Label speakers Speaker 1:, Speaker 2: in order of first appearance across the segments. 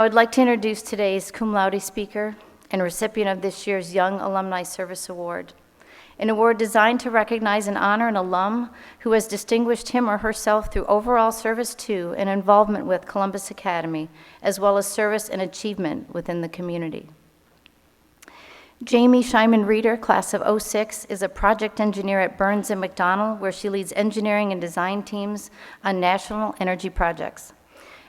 Speaker 1: I would like to introduce today's Cum Laude speaker and recipient of this year's Young Alumni Service Award, an award designed to recognize and honor an alum who has distinguished him or herself through overall service to and involvement with Columbus Academy, as well as service and achievement within the community. Jamie Scheiman Reeder, class of '06, is a project engineer at Burns & McDonnell, where she leads engineering and design teams on national energy projects.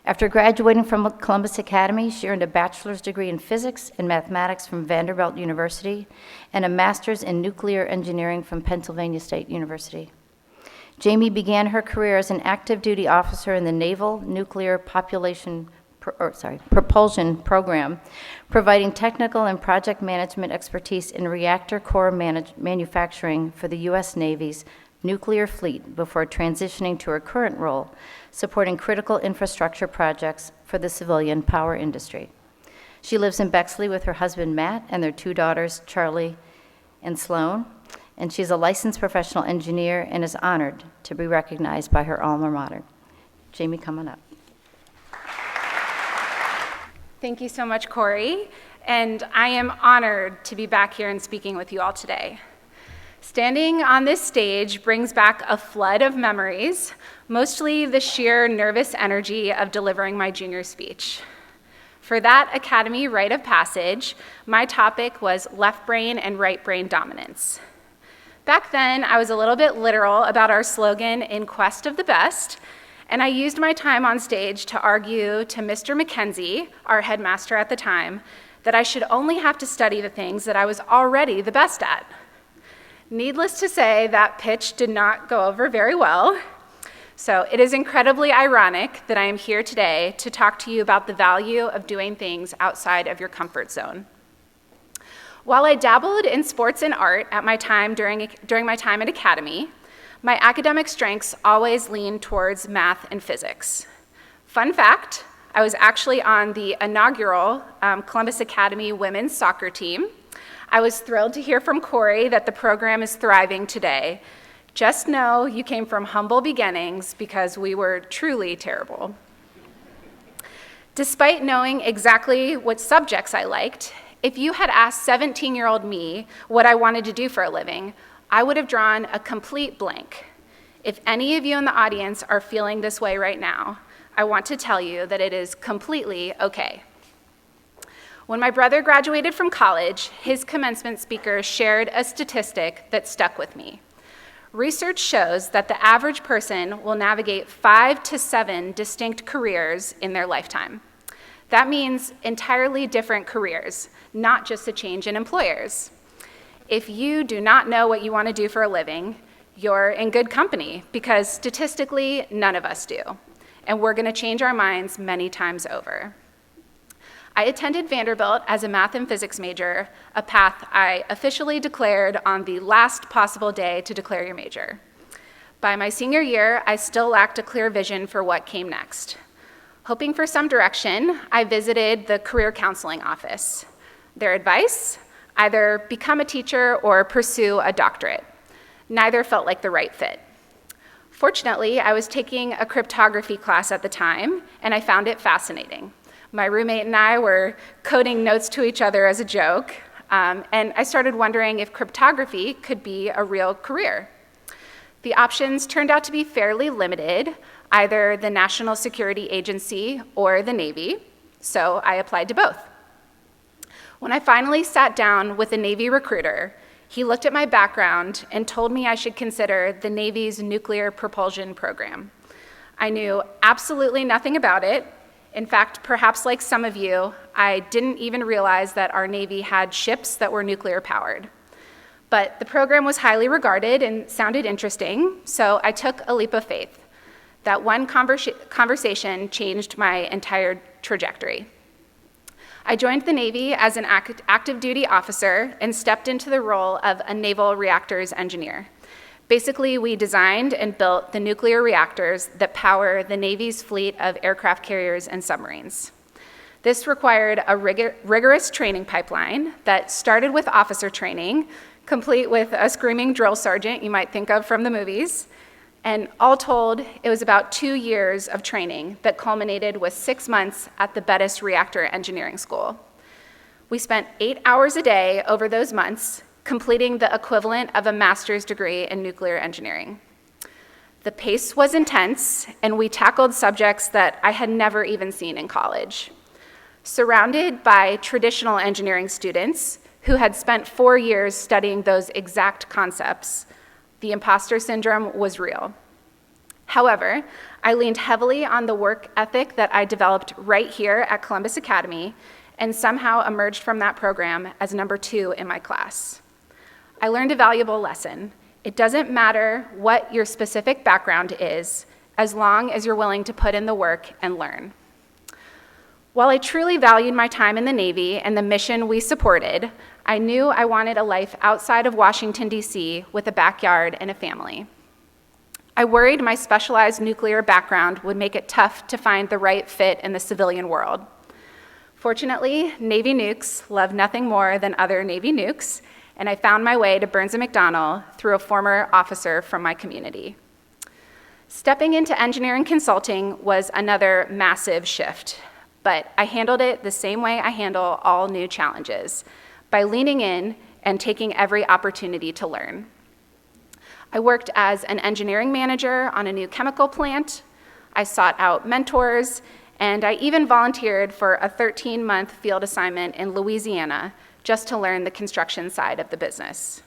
Speaker 1: After graduating from Columbus Academy, she earned a bachelor's degree in physics and mathematics from Vanderbilt University and a master's in nuclear engineering from Pennsylvania State University. Jamie began her career as an active duty officer in the Naval Nuclear Propulsion Program, providing technical and project management expertise in reactor core manufacturing for the U.S. Navy's nuclear fleet before transitioning to her current role, supporting critical infrastructure projects for the civilian power industry. She lives in Bexley with her husband, Matt, and their two daughters, Charlie and Sloan, and she's a licensed professional engineer and is honored to be recognized by her alma mater. Jamie, come on up.
Speaker 2: Thank you so much, Corey, and I am honored to be back here and speaking with you all today. Standing on this stage brings back a flood of memories, mostly the sheer nervous energy of delivering my junior speech. For that Academy rite of passage, my topic was left brain and right brain dominance. Back then, I was a little bit literal about our slogan, "In Quest of the Best," and I used my time on stage to argue to Mr. McKenzie, our headmaster at the time, that I should only have to study the things that I was already the best at. Needless to say, that pitch did not go over very well. So it is incredibly ironic that I am here today to talk to you about the value of doing things outside of your comfort zone. While I dabbled in sports and art at my time during my time at Academy, my academic strengths always leaned towards math and physics. Fun fact, I was actually on the inaugural Columbus Academy women's soccer team. I was thrilled to hear from Corey that the program is thriving today. Just know you came from humble beginnings because we were truly terrible. Despite knowing exactly what subjects I liked, if you had asked 17-year-old me what I wanted to do for a living, I would have drawn a complete blank. If any of you in the audience are feeling this way right now, I want to tell you that it is completely okay. When my brother graduated from college, his commencement speaker shared a statistic that stuck with me. Research shows that the average person will navigate 5 to 7 distinct careers in their lifetime. That means entirely different careers, not just a change in employers. If you do not know what you want to do for a living, you're in good company, because statistically, none of us do. And we're going to change our minds many times over. I attended Vanderbilt as a math and physics major, a path I officially declared on the last possible day to declare your major. By my senior year, I still lacked a clear vision for what came next. Hoping for some direction, I visited the career counseling office. Their advice? Either become a teacher or pursue a doctorate. Neither felt like the right fit. Fortunately, I was taking a cryptography class at the time, and I found it fascinating. My roommate and I were coding notes to each other as a joke, and I started wondering if cryptography could be a real career. The options turned out to be fairly limited, either the National Security Agency or the Navy, so I applied to both. When I finally sat down with a Navy recruiter, he looked at my background and told me I should consider the Navy's nuclear propulsion program. I knew absolutely nothing about it. In fact, perhaps like some of you, I didn't even realize that our Navy had ships that were nuclear powered. But the program was highly regarded and sounded interesting, so I took a leap of faith. That one conversation changed my entire trajectory. I joined the Navy as an active duty officer and stepped into the role of a naval reactors engineer. Basically, we designed and built the nuclear reactors that power the Navy's fleet of aircraft carriers and submarines. This required a rigorous training pipeline that started with officer training, complete with a screaming drill sergeant you might think of from the movies. And all told, it was about 2 years of training that culminated with 6 months at the Bettis Reactor Engineering School. We spent 8 hours a day over those months, completing the equivalent of a master's degree in nuclear engineering. The pace was intense, and we tackled subjects that I had never even seen in college. Surrounded by traditional engineering students who had spent 4 years studying those exact concepts, the imposter syndrome was real. However, I leaned heavily on the work ethic that I developed right here at Columbus Academy and somehow emerged from that program as number 2 in my class. I learned a valuable lesson. It doesn't matter what your specific background is, as long as you're willing to put in the work and learn. While I truly valued my time in the Navy and the mission we supported, I knew I wanted a life outside of Washington, D.C., with a backyard and a family. I worried my specialized nuclear background would make it tough to find the right fit in the civilian world. Fortunately, Navy nukes love nothing more than other Navy nukes, and I found my way to Burns & McDonnell through a former officer from my community. Stepping into engineering consulting was another massive shift, but I handled it the same way I handle all new challenges, by leaning in and taking every opportunity to learn. I worked as an engineering manager on a new chemical plant. I sought out mentors, and I even volunteered for a 13-month field assignment in Louisiana just to learn the construction side of the business.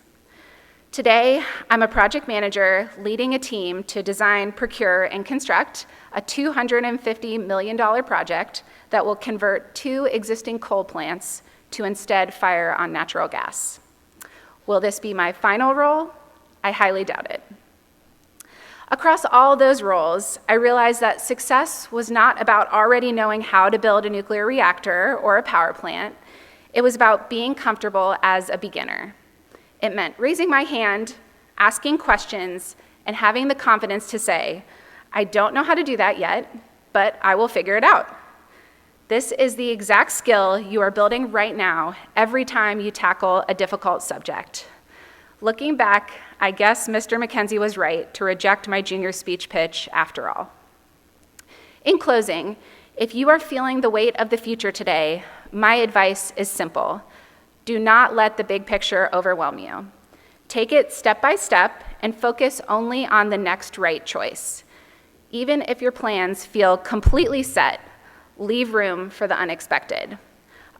Speaker 2: Today, I'm a project manager leading a team to design, procure, and construct a $250 million project that will convert 2 existing coal plants to instead fire on natural gas. Will this be my final role? I highly doubt it. Across all those roles, I realized that success was not about already knowing how to build a nuclear reactor or a power plant. It was about being comfortable as a beginner. It meant raising my hand, asking questions, and having the confidence to say, I don't know how to do that yet, but I will figure it out. This is the exact skill you are building right now every time you tackle a difficult subject. Looking back, I guess Mr. McKenzie was right to reject my junior speech pitch after all. In closing, if you are feeling the weight of the future today, my advice is simple. Do not let the big picture overwhelm you. Take it step by step and focus only on the next right choice. Even if your plans feel completely set, leave room for the unexpected.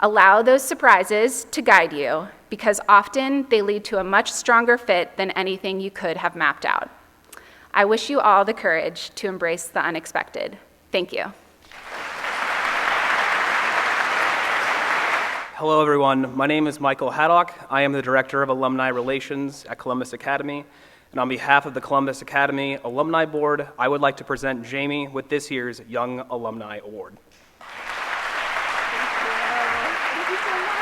Speaker 2: Allow those surprises to guide you, because often they lead to a much stronger fit than anything you could have mapped out. I wish you all the courage to embrace the unexpected. Thank you.
Speaker 3: Hello, everyone. My name is Michael Haddock. I am the Director of Alumni Relations at Columbus Academy. And on behalf of the Columbus Academy Alumni Board, I would like to present Jamie with this year's Young Alumni Award.
Speaker 2: Thank you so much.